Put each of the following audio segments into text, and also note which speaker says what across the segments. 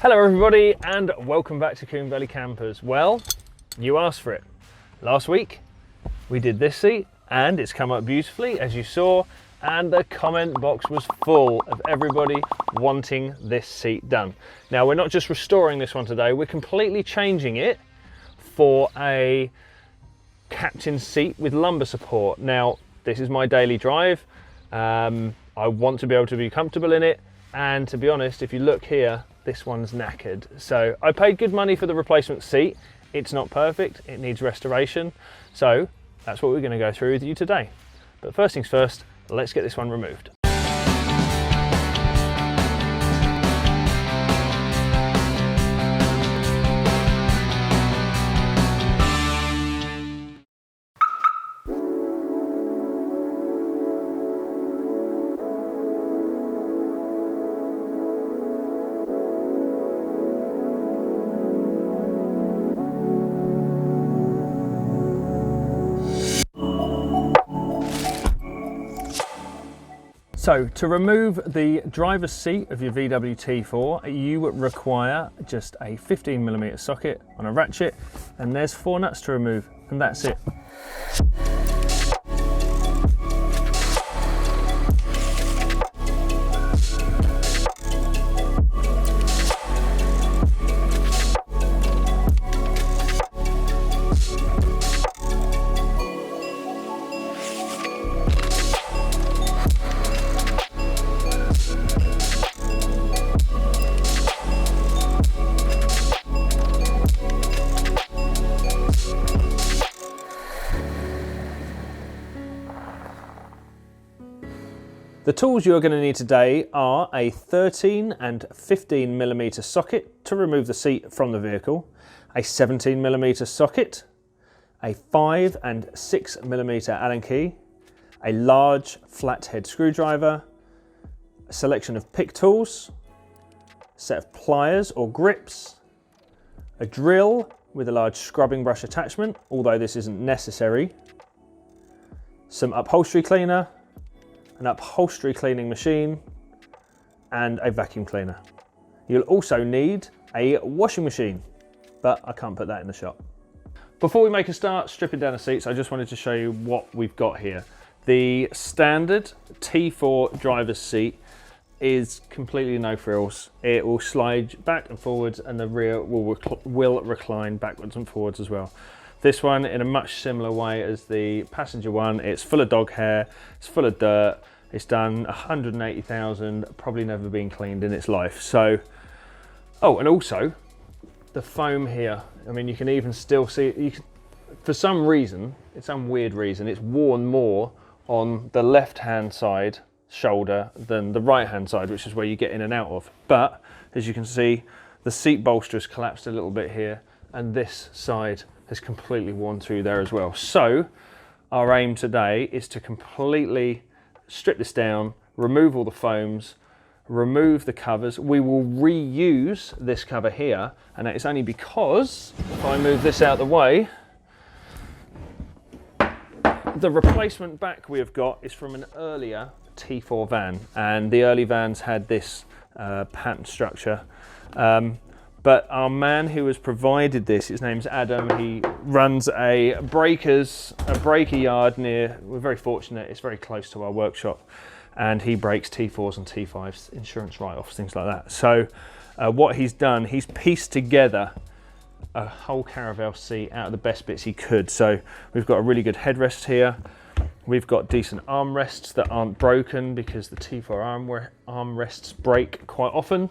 Speaker 1: Hello everybody and welcome back to Combe Valley Campers. Well, you asked for it. Last week we did this seat and it's come up beautifully as you saw, and the comment box was full of everybody wanting this seat done. Now we're not just restoring this one today, we're completely changing it for a captain seat with lumbar support. Now this is my daily drive. I want to be able to be comfortable in it, and to be honest, if you look here, this one's knackered. So I paid good money for the replacement seat. It's not perfect, it needs restoration. So that's what we're going to go through with you today. But first things first, let's get this one removed. So to remove the driver's seat of your VW T4, you require just a 15mm socket on a ratchet, and there's 4 nuts to remove, and that's it. The tools you're going to need today are a 13 and 15mm socket to remove the seat from the vehicle, a 17mm socket, a 5 and 6mm Allen key, a large flathead screwdriver, a selection of pick tools, a set of pliers or grips, a drill with a large scrubbing brush attachment, although this isn't necessary, some upholstery cleaner, an upholstery cleaning machine, and a vacuum cleaner. You'll also need a washing machine, but I can't put that in the shop. Before we make a start stripping down the seats, I just wanted to show you what we've got here. The standard T4 driver's seat is completely no frills. It will slide back and forwards, and the rear will recline backwards and forwards as well. This one, in a much similar way as the passenger one, it's full of dog hair, it's full of dirt, it's done 180,000, probably never been cleaned in its life. So, oh, and also the foam here, I mean, you can even still see, for some reason, it's some weird reason, it's worn more on the left-hand side shoulder than the right-hand side, which is where you get in and out of. But, as you can see, the seat bolster has collapsed a little bit here, and this side has completely worn through there as well. So our aim today is to completely strip this down, remove all the foams, remove the covers. We will reuse this cover here, and it's only because if I move this out of the way, the replacement back we have got is from an earlier T4 van, and the early vans had this pattern structure. But our man who has provided this, his name's Adam, he runs a breaker yard near, we're very fortunate, it's very close to our workshop, and he breaks T4s and T5s, insurance write-offs, things like that. So what he's done, he's pieced together a whole caravel seat out of the best bits he could. So we've got a really good headrest here. We've got decent armrests that aren't broken because the T4 armrests break quite often.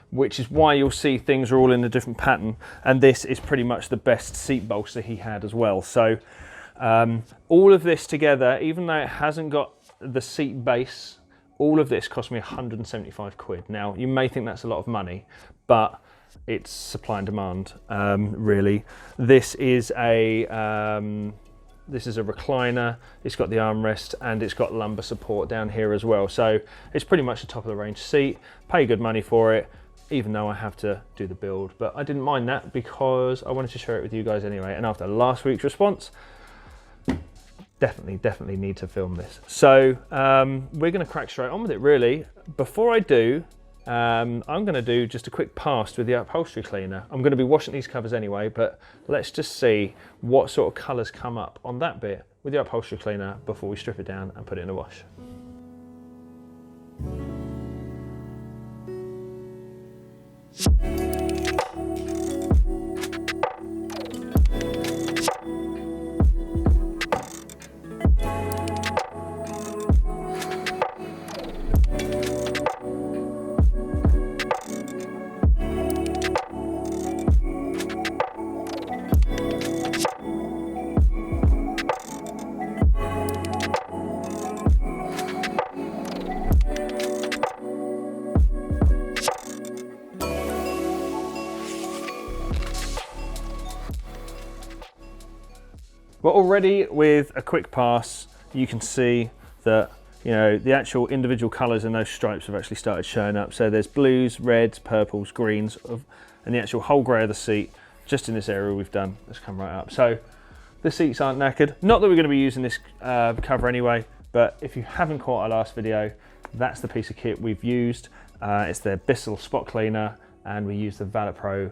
Speaker 1: Which is why you'll see things are all in a different pattern, and this is pretty much the best seat bolster he had as well. So all of this together, even though it hasn't got the seat base, all of this cost me 175 quid. Now you may think that's a lot of money, but it's supply and demand, really. This is a recliner, it's got the armrest, and it's got lumbar support down here as well. So it's pretty much the top of the range seat, pay good money for it, even though I have to do the build. But I didn't mind that because I wanted to share it with you guys anyway. And after last week's response, definitely need to film this. So we're gonna crack straight on with it really. Before I do, I'm going to do just a quick pass with the upholstery cleaner. I'm going to be washing these covers anyway, but let's just see what sort of colours come up on that bit with the upholstery cleaner before we strip it down and put it in the wash. Well, already with a quick pass, you can see that, you know, the actual individual colours in those stripes have actually started showing up. So there's blues, reds, purples, greens, and the actual whole grey of the seat, just in this area we've done, has come right up. So the seats aren't knackered. Not that we're going to be using this cover anyway, but if you haven't caught our last video, that's the piece of kit we've used. It's the Bissell spot cleaner, and we use the Valet Pro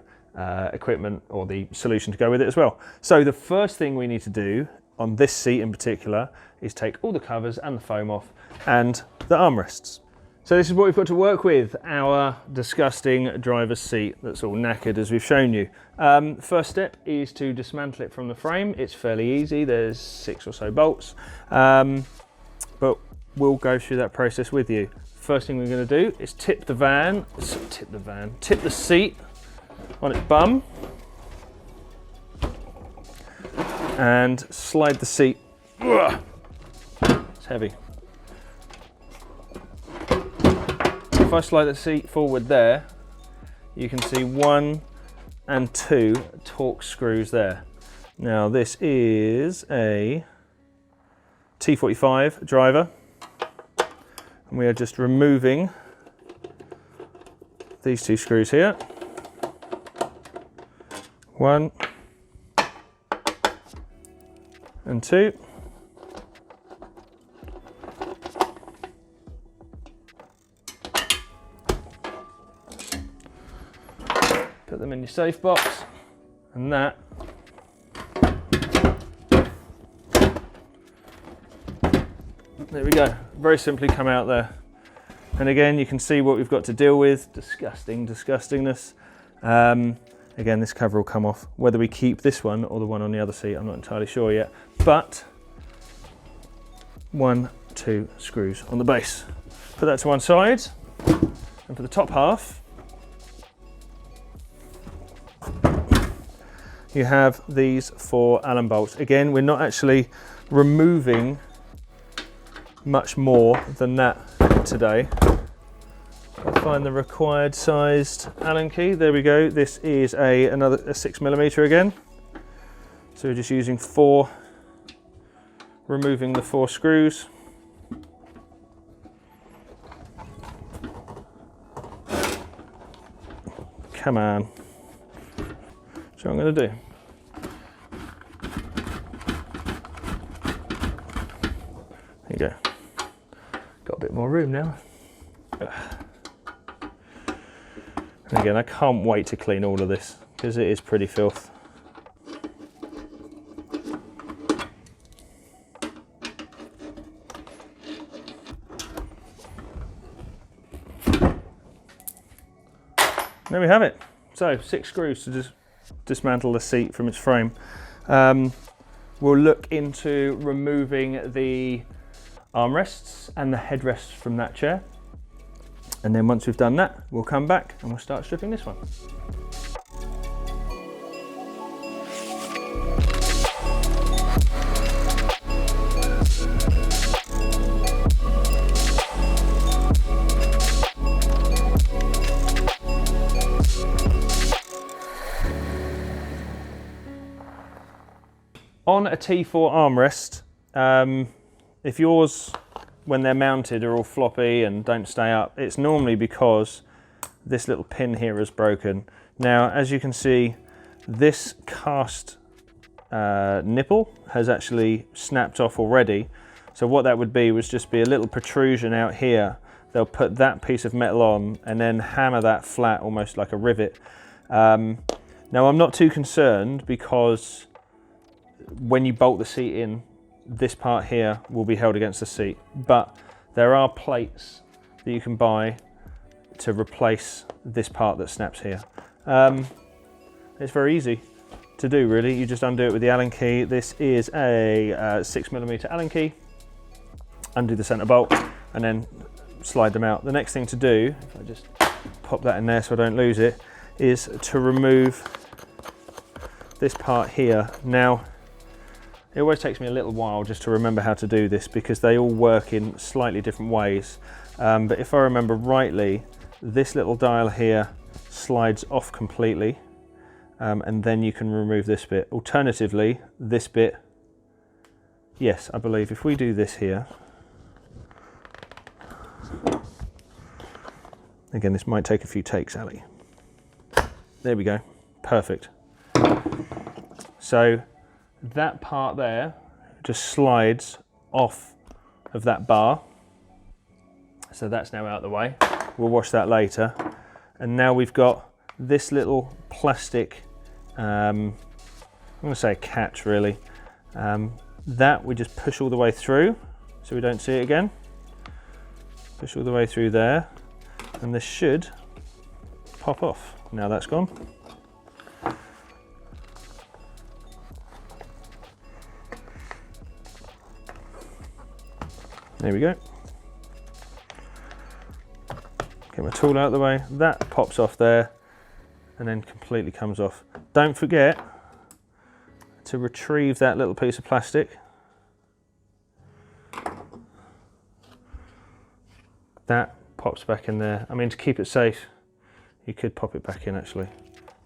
Speaker 1: equipment or the solution to go with it as well. So the first thing we need to do on this seat in particular is take all the covers and the foam off and the armrests. So this is what we've got to work with, our disgusting driver's seat that's all knackered as we've shown you. First step is to dismantle it from the frame. It's fairly easy, there's 6 or so bolts, but we'll go through that process with you. First thing we're going to do is tip the seat on its bum and slide the seat. Ugh, it's heavy. If I slide the seat forward there, you can see 1 and 2 Torx screws there. Now this is a T4 driver, and we are just removing these 2 screws here. 1 and 2. Put them in your safe box, and that there we go, very simply come out there. And again, you can see what we've got to deal with. Disgustingness. Again, this cover will come off. Whether we keep this one or the one on the other seat, I'm not entirely sure yet. But 1, 2 screws on the base. Put that to one side. And for the top half, you have these 4 Allen bolts. Again, we're not actually removing much more than that today. I'll find the required sized Allen key. There we go. This is another 6mm again. So we're just using 4, removing the 4 screws. Come on. That's what I'm going to do. There you go. Got a bit more room now. And again, I can't wait to clean all of this because it is pretty filth. There we have it. So 6 screws to just dismantle the seat from its frame. We'll look into removing the armrests and the headrests from that chair. And then once we've done that, we'll come back and we'll start stripping this one. On a T4 armrest, if yours, when they're mounted, are all floppy and don't stay up, it's normally because this little pin here is broken. Now, as you can see, this cast nipple has actually snapped off already. So what that would be was just be a little protrusion out here they'll put that piece of metal on and then hammer that flat almost like a rivet. Now I'm not too concerned because when you bolt the seat in, this part here will be held against the seat, but there are plates that you can buy to replace this part that snaps here. It's very easy to do really. You just undo it with the Allen key. This is a 6mm Allen key. Undo the center bolt and then slide them out. The next thing to do, if I just pop that in there so I don't lose it, is to remove this part here. Now, it always takes me a little while just to remember how to do this because they all work in slightly different ways. But if I remember rightly, this little dial here slides off completely, and then you can remove this bit. Alternatively, this bit, yes, I believe if we do this here, again, this might take a few takes, Ali. There we go, perfect. So that part there just slides off of that bar. So that's now out of the way. We'll wash that later. And now we've got this little plastic, I'm going to say a catch really. That we just push all the way through so we don't see it again. Push all the way through there and this should pop off. Now that's gone. There we go. Get my tool out of the way. That pops off there and then completely comes off. Don't forget to retrieve that little piece of plastic. That pops back in there. I mean, to keep it safe, you could pop it back in actually,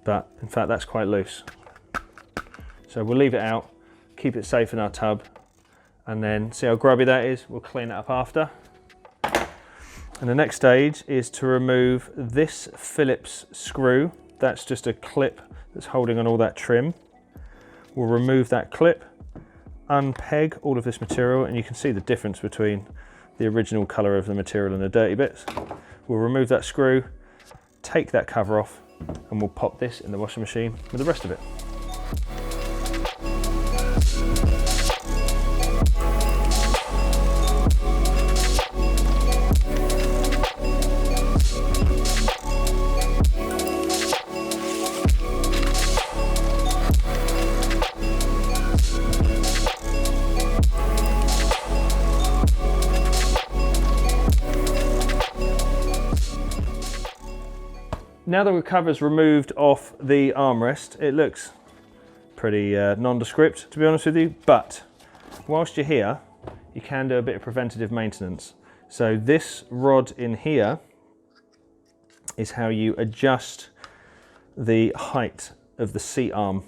Speaker 1: but in fact that's quite loose. So we'll leave it out, keep it safe in our tub, and then see how grubby that is. We'll clean it up after. And the next stage is to remove this Phillips screw. That's just a clip that's holding on all that trim. We'll remove that clip, unpeg all of this material, and you can see the difference between the original color of the material and the dirty bits. We'll remove that screw, take that cover off, and we'll pop this in the washing machine with the rest of it. Now that the cover's removed off the armrest, it looks pretty nondescript, to be honest with you, but whilst you're here, you can do a bit of preventative maintenance. So this rod in here is how you adjust the height of the seat arm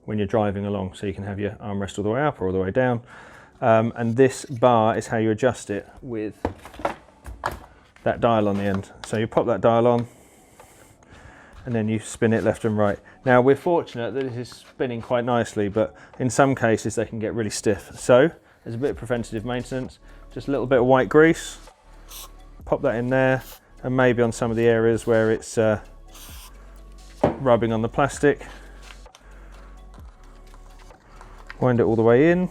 Speaker 1: when you're driving along, so you can have your armrest all the way up or all the way down. And this bar is how you adjust it with that dial on the end. So you pop that dial on, and then you spin it left and right. Now we're fortunate that this is spinning quite nicely, but in some cases they can get really stiff. So there's a bit of preventative maintenance, just a little bit of white grease, pop that in there, and maybe on some of the areas where it's rubbing on the plastic. Wind it all the way in,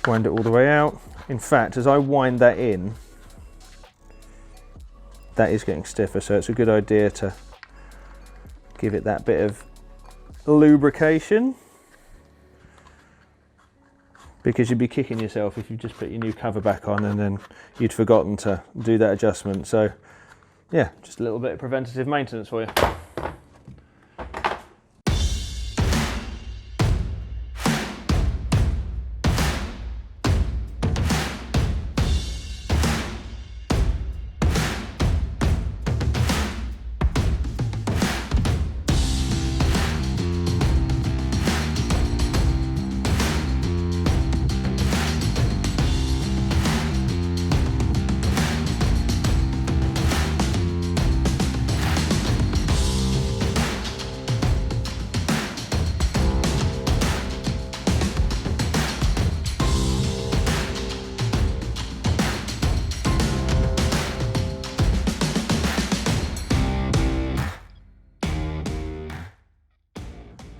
Speaker 1: wind it all the way out. In fact, as I wind that in, that is getting stiffer, so it's a good idea to give it that bit of lubrication, because you'd be kicking yourself if you just put your new cover back on and then you'd forgotten to do that adjustment. So yeah, just a little bit of preventative maintenance for you.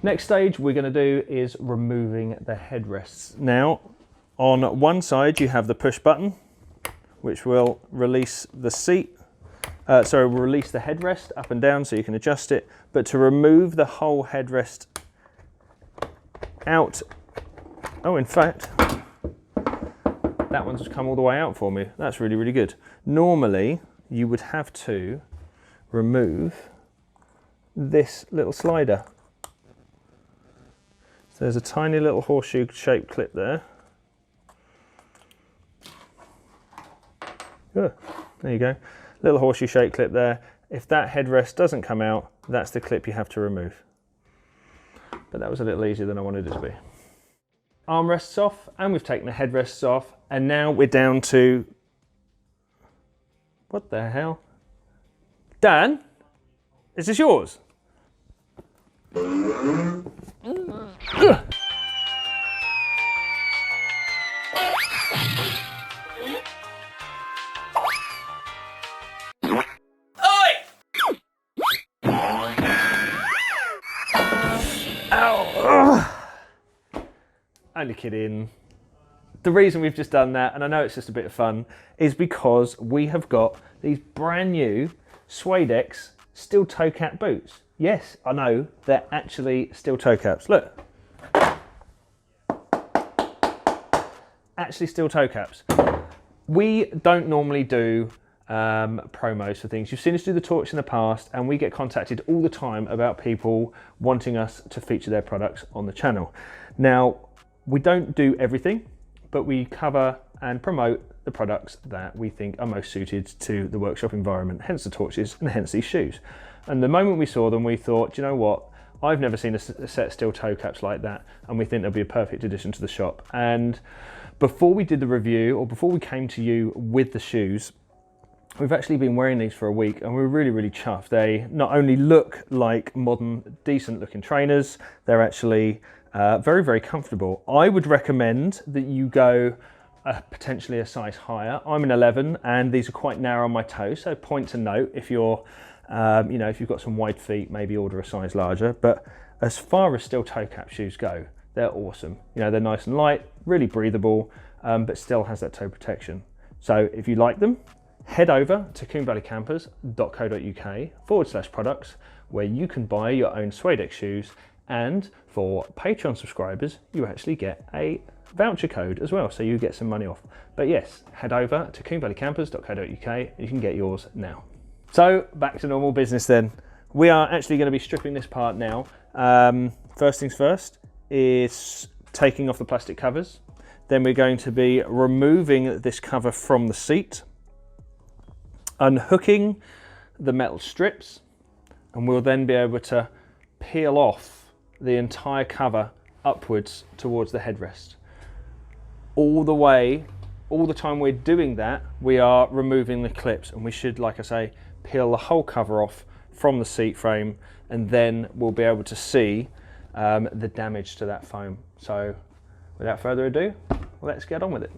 Speaker 1: Next stage we're going to do is removing the headrests. Now, on one side you have the push button, which will release the seat. Will release the headrest up and down so you can adjust it. But to remove the whole headrest out, oh, in fact, that one's come all the way out for me. That's really, really good. Normally, you would have to remove this little slider. So there's a tiny little horseshoe shaped clip there. There you go. Little horseshoe shaped clip there. If that headrest doesn't come out, that's the clip you have to remove. But that was a little easier than I wanted it to be. Armrests off, and we've taken the headrests off, and now we're down to, what the hell? Dan, is this yours? Only kidding. The reason we've just done that, and I know it's just a bit of fun, is because we have got these brand new SUADEX steel toe cap boots. Yes, I know, they're actually steel toe caps. Look. Actually steel toe caps. We don't normally do promos for things. You've seen us do the torch in the past, and we get contacted all the time about people wanting us to feature their products on the channel. Now, we don't do everything, but we cover and promote the products that we think are most suited to the workshop environment, hence the torches and hence these shoes. And the moment we saw them, we thought, do you know what? I've never seen a set of steel toe caps like that, and we think they'll be a perfect addition to the shop. And before we did the review, or before we came to you with the shoes, we've actually been wearing these for a week, and we're really, really chuffed. They not only look like modern, decent looking trainers, they're actually very, very comfortable. I would recommend that you go potentially a size higher. I'm an 11, and these are quite narrow on my toe, so point to note if you're, if you've got some wide feet, maybe order a size larger. But as far as steel toe cap shoes go, they're awesome. You know, they're nice and light, really breathable, but still has that toe protection. So if you like them, head over to coomvalleycampers.co.uk/products, where you can buy your own SUADEX shoes. And for Patreon subscribers, you actually get a voucher code as well, so you get some money off. But yes, head over to coomvalleycampers.co.uk and you can get yours now. So back to normal business then. We are actually going to be stripping this part now. First things first is taking off the plastic covers. Then we're going to be removing this cover from the seat, unhooking the metal strips, and we'll then be able to peel off the entire cover upwards towards the headrest. All the time we're doing that, we are removing the clips, and we should, like I say, peel the whole cover off from the seat frame, and then we'll be able to see the damage to that foam. So without further ado, let's get on with it.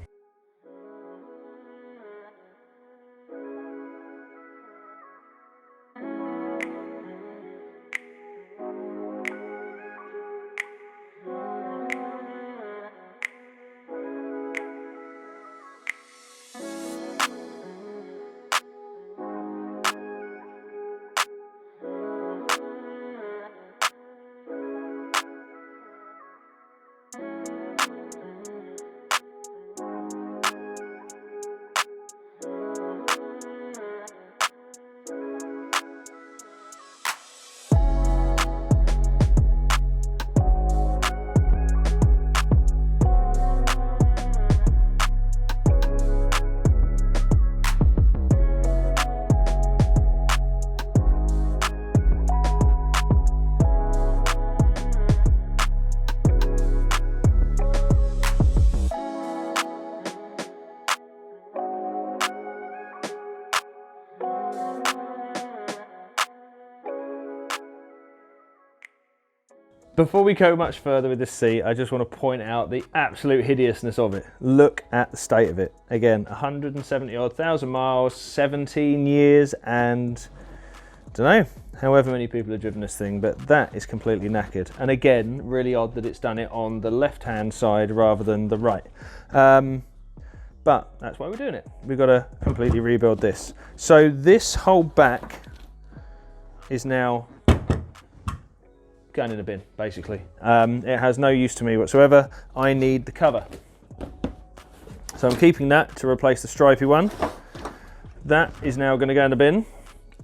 Speaker 1: Before we go much further with this seat, I just want to point out the absolute hideousness of it. Look at the state of it. Again, 170 odd thousand miles, 17 years, and don't know however many people have driven this thing, but that is completely knackered. And again, really odd that it's done it on the left hand side rather than the right. But that's why we're doing it. We've got to completely rebuild this. So this whole back is now going in a bin, basically. It has no use to me whatsoever. I need the cover. So I'm keeping that to replace the stripy one. That is now going to go in the bin,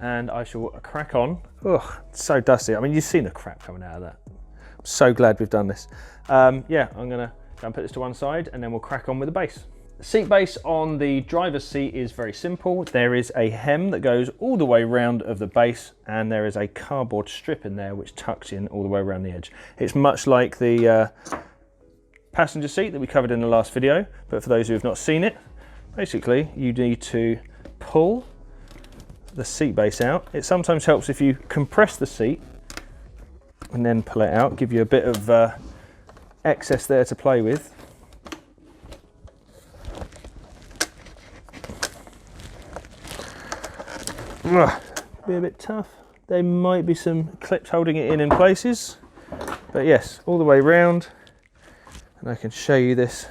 Speaker 1: and I shall crack on. Ugh, it's so dusty. I mean, you've seen the crap coming out of that. I'm so glad we've done this. Yeah, I'm going to go and put this to one side, and then we'll crack on with the base. The seat base on the driver's seat is very simple. There is a hem that goes all the way round of the base, and there is a cardboard strip in there which tucks in all the way around the edge. It's much like the passenger seat that we covered in the last video, but for those who have not seen it, basically you need to pull the seat base out. It sometimes helps if you compress the seat and then pull it out, give you a bit of excess there to play with. Be a bit tough. There might be some clips holding it in places, but yes, all the way round. And I can show you this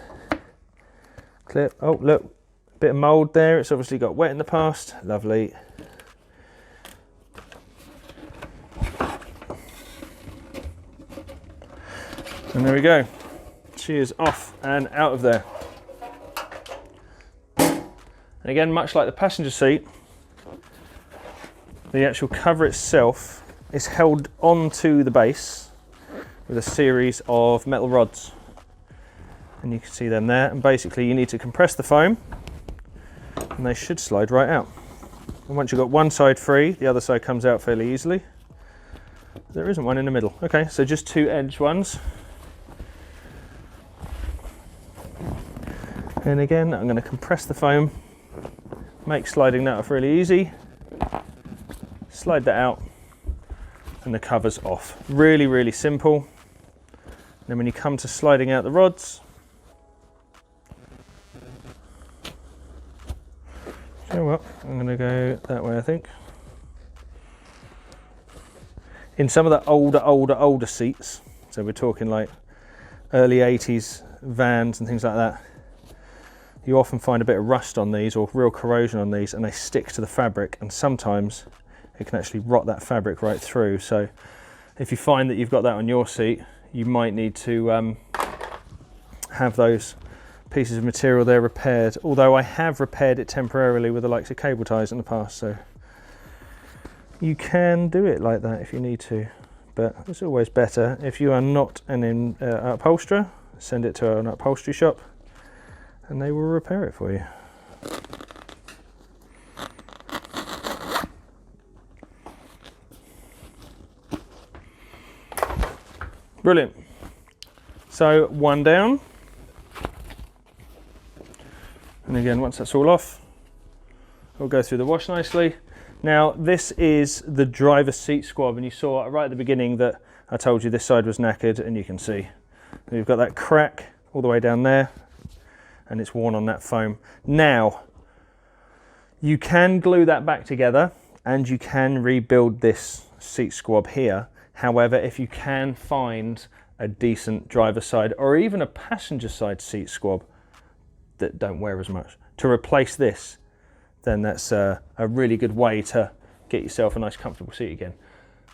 Speaker 1: clip. Oh, look, a bit of mold there. It's obviously got wet in the past. Lovely. And there we go. She is off and out of there. And again, much like the passenger seat, the actual cover itself is held onto the base with a series of metal rods. And you can see them there. And basically you need to compress the foam and they should slide right out. And once you've got one side free, the other side comes out fairly easily. There isn't one in the middle. Okay, so just two edge ones. And again, I'm going to compress the foam, make sliding that off really easy. Slide that out and the cover's off. Really, really simple. And then when you come to sliding out the rods, you know what, I'm going to go that way I think. In some of the older seats, so we're talking like early 80s vans and things like that, you often find a bit of rust on these or real corrosion on these and they stick to the fabric, and sometimes it can actually rot that fabric right through. So if you find that you've got that on your seat, you might need to have those pieces of material there repaired. Although I have repaired it temporarily with the likes of cable ties in the past, so you can do it like that if you need to. But it's always better if you are not an upholsterer, send it to an upholstery shop and they will repair it for you. Brilliant. So one down. And again, once that's all off, we'll go through the wash nicely. Now this is the driver's seat squab, and you saw right at the beginning that I told you this side was knackered, and you can see we've got that crack all the way down there and it's worn on that foam. Now you can glue that back together and you can rebuild this seat squab here. However, if you can find a decent driver side or even a passenger side seat squab that don't wear as much to replace this, then that's a really good way to get yourself a nice comfortable seat again.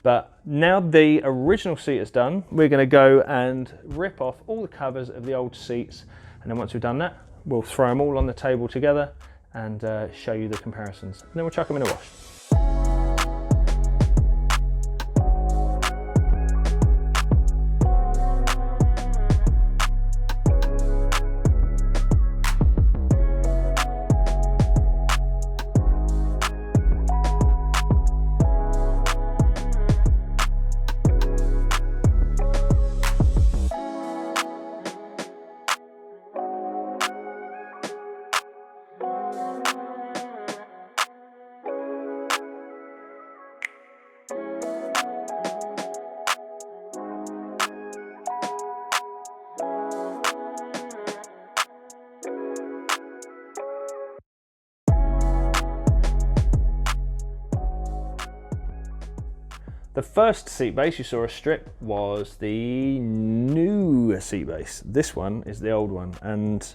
Speaker 1: But now the original seat is done, we're going to go and rip off all the covers of the old seats, and then once we've done that, we'll throw them all on the table together and show you the comparisons. And then we'll chuck them in a wash. The first seat base you saw a strip was the new seat base. This one is the old one, and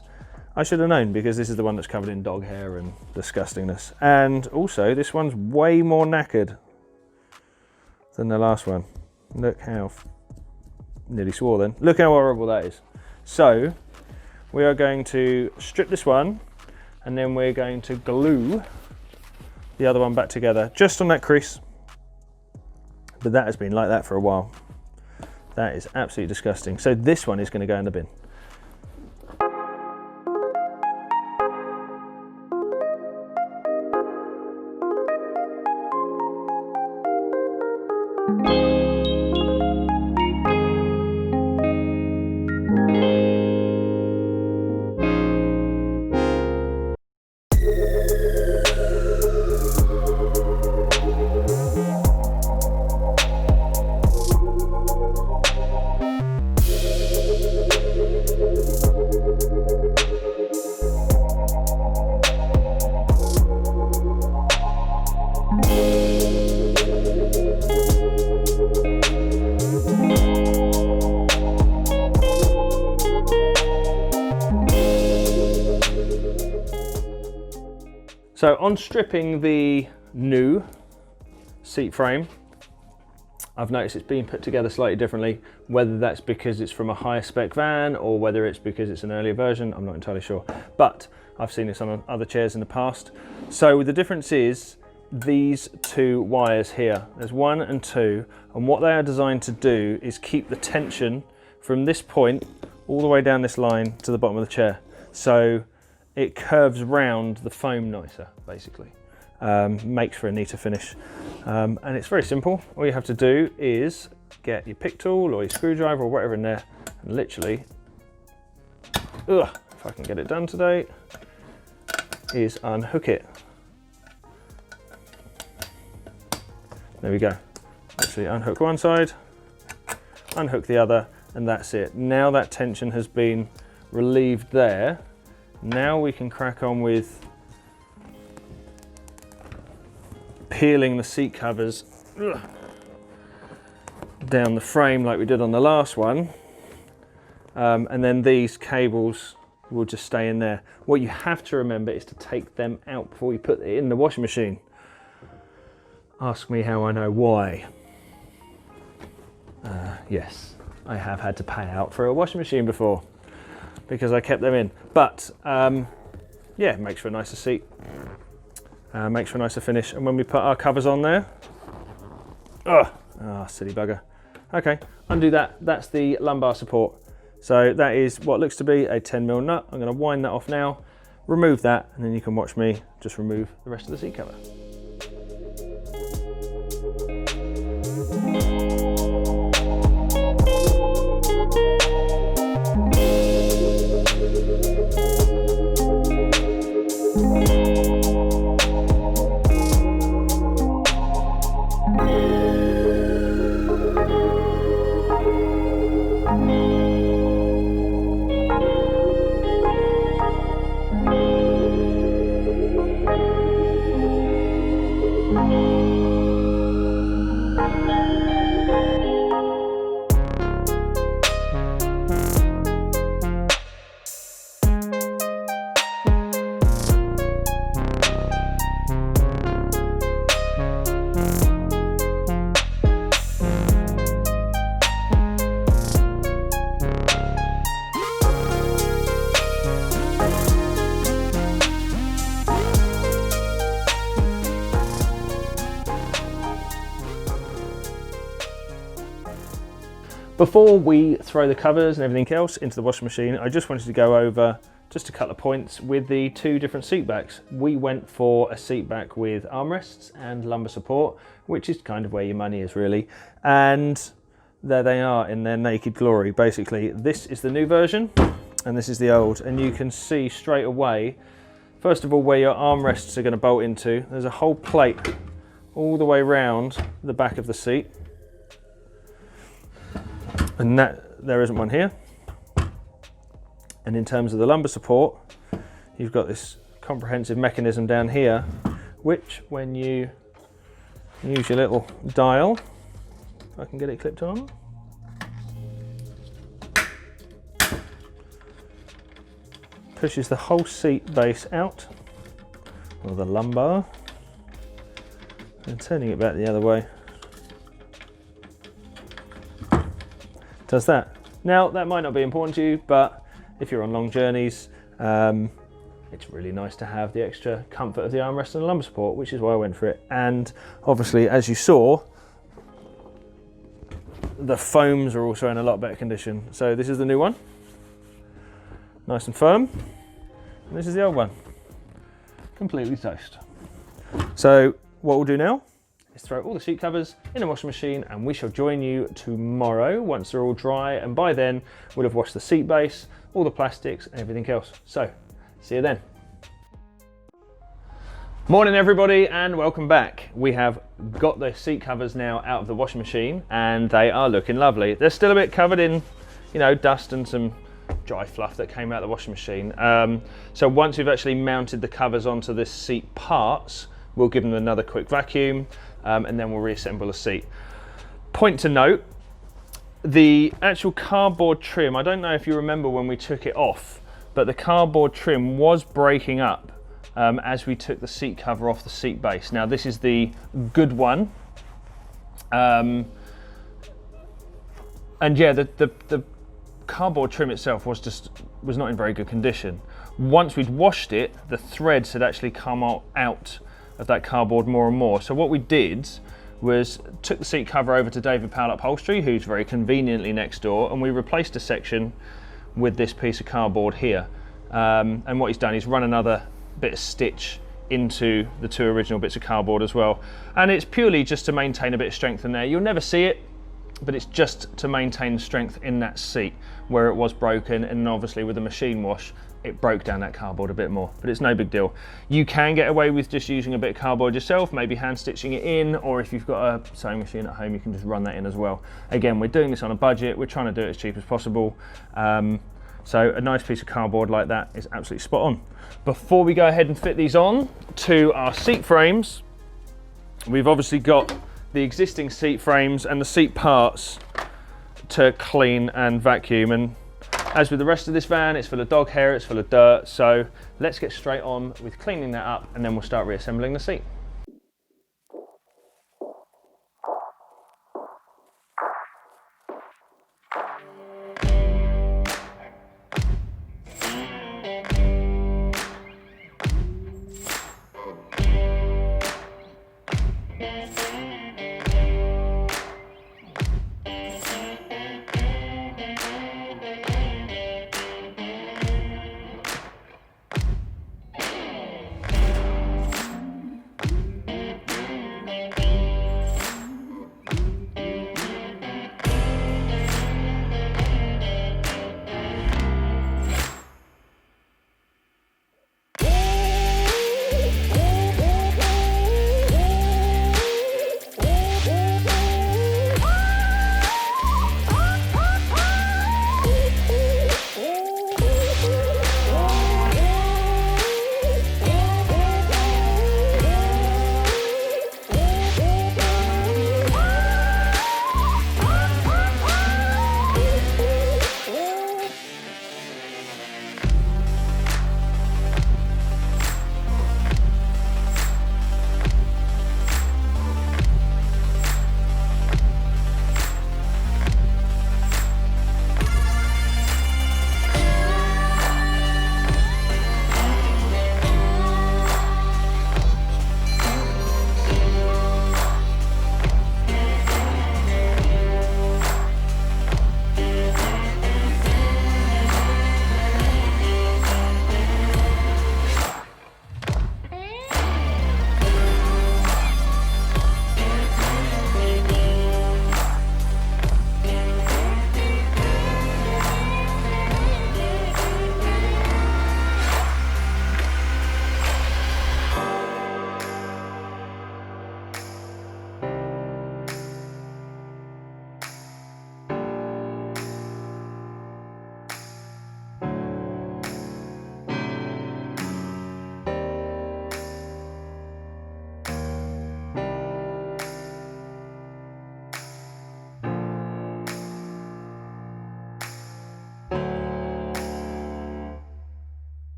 Speaker 1: I should have known because this is the one that's covered in dog hair and disgustingness. And also this one's way more knackered than the last one. Look how, nearly swore then. Look how horrible that is. So we are going to strip this one, and then we're going to glue the other one back together, just on that crease. But that has been like that for a while. That is absolutely disgusting. So this one is going to go in the bin. So on stripping the new seat frame, I've noticed it's been put together slightly differently. Whether that's because it's from a higher spec van or whether it's because it's an earlier version, I'm not entirely sure. But I've seen this on other chairs in the past. So the difference is these two wires here. There's 1 and 2, and what they are designed to do is keep the tension from this point all the way down this line to the bottom of the chair. So it curves round the foam nicer, basically. Makes for a neater finish. And it's very simple. All you have to do is get your pick tool or your screwdriver or whatever in there, and literally, if I can get it done today, is unhook it. There we go. Actually unhook one side, unhook the other, and that's it. Now that tension has been relieved there. Now we can crack on with peeling the seat covers down the frame like we did on the last one. And then these cables will just stay in there. What you have to remember is to take them out before you put it in the washing machine. Ask me how I know why. Yes, I have had to pay out for a washing machine before, because I kept them in. But yeah, it makes for a nicer seat, makes for a nicer finish. And when we put our covers on there, silly bugger. Okay, undo that. That's the lumbar support. So that is what looks to be a 10mm nut. I'm going to wind that off now, remove that, and then you can watch me just remove the rest of the seat cover. Before we throw the covers and everything else into the washing machine, I just wanted to go over just a couple of points with the two different seat backs. We went for a seat back with armrests and lumbar support, which is kind of where your money is really. And there they are in their naked glory. Basically, this is the new version and this is the old. And you can see straight away, first of all, where your armrests are going to bolt into. There's a whole plate all the way around the back of the seat. And that there isn't one here. And in terms of the lumbar support, you've got this comprehensive mechanism down here, which when you use your little dial, if I can get it clipped on. Pushes the whole seat base out, or the lumbar, and turning it back the other way. Does that. Now, that might not be important to you, but if you're on long journeys, it's really nice to have the extra comfort of the armrest and the lumbar support, which is why I went for it. And obviously, as you saw, the foams are also in a lot better condition. So this is the new one, nice and firm. And this is the old one, completely toast. So what we'll do now is throw all the seat covers in a washing machine, and we shall join you tomorrow once they're all dry. And by then, we'll have washed the seat base, all the plastics and everything else. So see you then. Morning everybody, and welcome back. We have got the seat covers now out of the washing machine, and they are looking lovely. They're still a bit covered in, you know, dust and some dry fluff that came out of the washing machine. So once we've actually mounted the covers onto the seat parts, we'll give them another quick vacuum, and then we'll reassemble the seat. Point to note, the actual cardboard trim, I don't know if you remember when we took it off, but the cardboard trim was breaking up as we took the seat cover off the seat base. Now this is the good one, and yeah, the cardboard trim itself was not in very good condition. Once we'd washed it, the threads had actually come out of that cardboard more and more. So what we did was took the seat cover over to David Powell Upholstery, who's very conveniently next door, and we replaced a section with this piece of cardboard here. And what he's done is run another bit of stitch into the two original bits of cardboard as well. And it's purely just to maintain a bit of strength in there. You'll never see it, but it's just to maintain strength in that seat where it was broken, and obviously with the machine wash, it broke down that cardboard a bit more, but it's no big deal. You can get away with just using a bit of cardboard yourself, maybe hand stitching it in, or if you've got a sewing machine at home, you can just run that in as well. Again, we're doing this on a budget. We're trying to do it as cheap as possible. So a nice piece of cardboard like that is absolutely spot on. Before we go ahead and fit these on to our seat frames, we've obviously got the existing seat frames and the seat parts to clean and vacuum. And as with the rest of this van, it's full of dog hair, it's full of dirt. So let's get straight on with cleaning that up, and then we'll start reassembling the seat.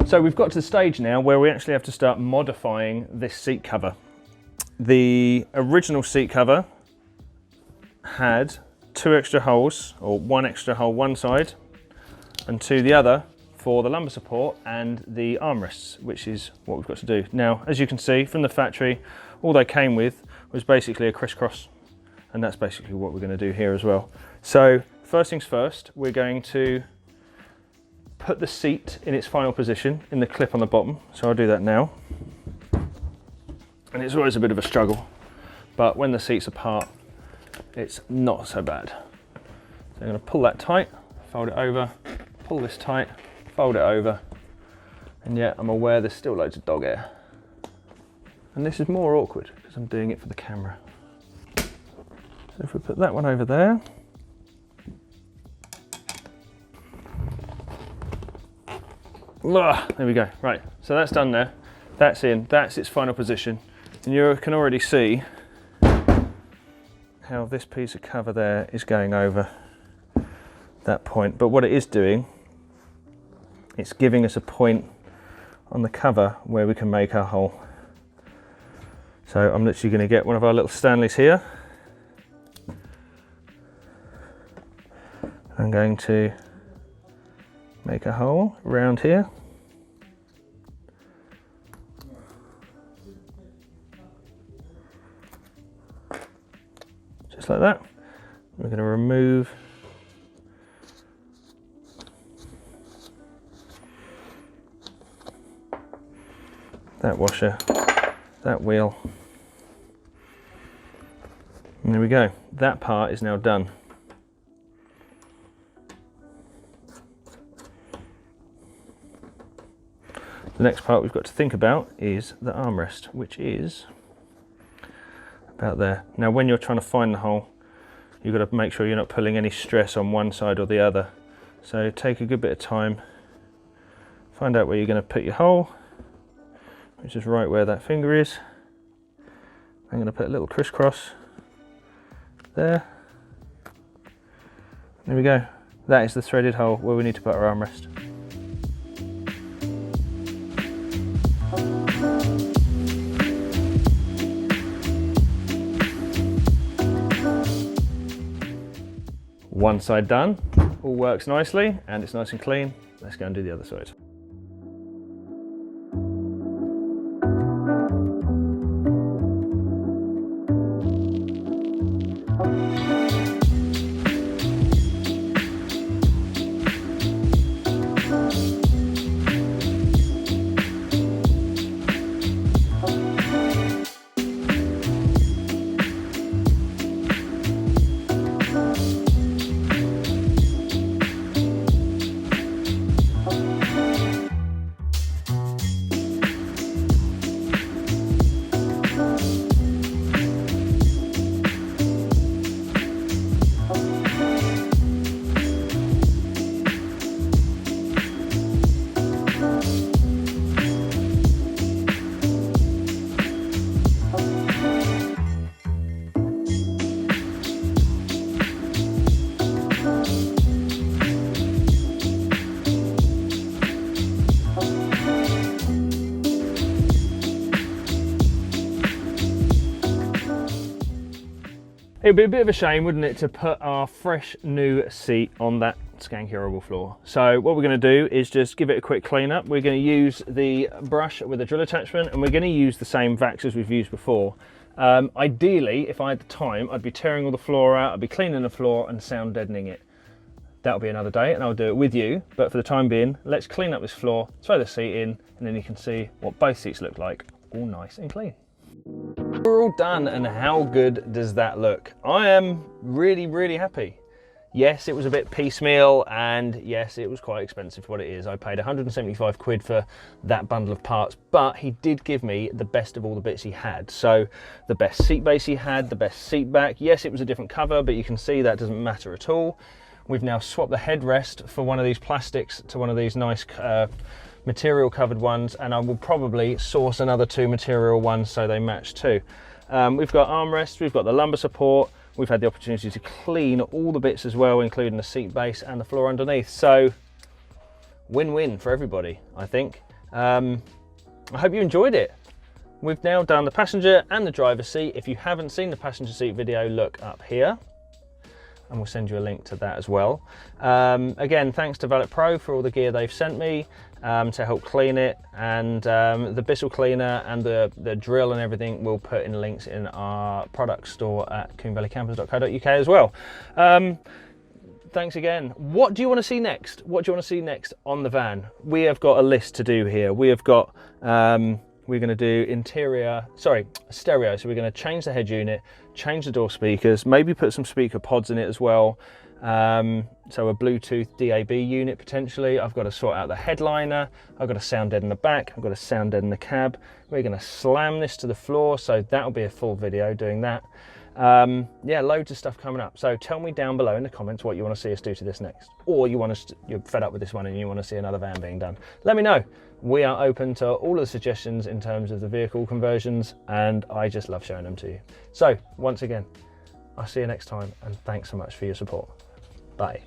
Speaker 1: So we've got to the stage now where we actually have to start modifying this seat cover. The original seat cover had 2 extra holes, or 1 extra hole one side and 2 the other, for the lumbar support and the armrests, which is what we've got to do. Now, as you can see from the factory, all they came with was basically a crisscross, and that's basically what we're going to do here as well. So first things first, we're going to put the seat in its final position in the clip on the bottom. So I'll do that now. And it's always a bit of a struggle, but when the seat's apart, it's not so bad. So I'm going to pull that tight, fold it over, pull this tight, fold it over, and yet I'm aware there's still loads of dog hair. And this is more awkward because I'm doing it for the camera. So if we put that one over there, there we go. Right, so that's done there. That's in, that's its final position. And you can already see how this piece of cover there is going over that point. But what it is doing, it's giving us a point on the cover where we can make our hole. So I'm literally going to get one of our little Stanleys here. I'm going to make a hole around here. Just like that. We're going to remove that washer, that wheel, and there we go. That part is now done. The next part we've got to think about is the armrest, which is about there. Now when you're trying to find the hole, you've got to make sure you're not pulling any stress on one side or the other. So take a good bit of time, find out where you're going to put your hole, which is right where that finger is. I'm going to put a little crisscross there. There we go. That is the threaded hole where we need to put our armrest. One side done, all works nicely and it's nice and clean. Let's go and do the other side. It would be a bit of a shame, wouldn't it, to put our fresh new seat on that skanky horrible floor. So what we're going to do is just give it a quick clean up. We're going to use the brush with a drill attachment, and we're going to use the same vacs as we've used before. Ideally, if I had the time, I'd be tearing all the floor out, I'd be cleaning the floor and sound deadening it. That'll be another day and I'll do it with you, but for the time being, let's clean up this floor, throw the seat in, and then you can see what both seats look like, all nice and clean. We're all done, and how good does that look? I am really happy. Yes, it was a bit piecemeal, and yes, it was quite expensive for what it is. I paid 175 quid for that bundle of parts, but he did give me the best of all the bits he had. So the best seat base he had, the best seat back. Yes, it was a different cover, but you can see that doesn't matter at all. We've now swapped the headrest for one of these plastics to one of these nice material covered ones, and I will probably source another 2 material ones so they match too. We've got armrests, we've got the lumbar support, we've had the opportunity to clean all the bits as well, including the seat base and the floor underneath. So win-win for everybody, I think. I hope you enjoyed it. We've now done the passenger and the driver's seat. If you haven't seen the passenger seat video, look up here, and we'll send you a link to that as well. Again, thanks to Valet Pro for all the gear they've sent me to help clean it, and the Bissell cleaner and the drill and everything we'll put in links in our product store at coomvalleycampers.co.uk as well. Thanks again. What do you want to see next? What do you want to see next on the van? We have got a list to do here. We have got we're going to do stereo. So we're going to change the head unit, change the door speakers, maybe put some speaker pods in it as well. So a Bluetooth DAB unit potentially. I've got to sort out the headliner. I've got a sound dead in the back. I've got a sound dead in the cab. We're going to slam this to the floor. So that'll be a full video doing that. Yeah, loads of stuff coming up. So tell me down below in the comments what you want to see us do to this next, or you're fed up with this one and you want to see another van being done. Let me know. We are open to all of the suggestions in terms of the vehicle conversions, and I just love showing them to you. So once again, I'll see you next time, and thanks so much for your support. Bye.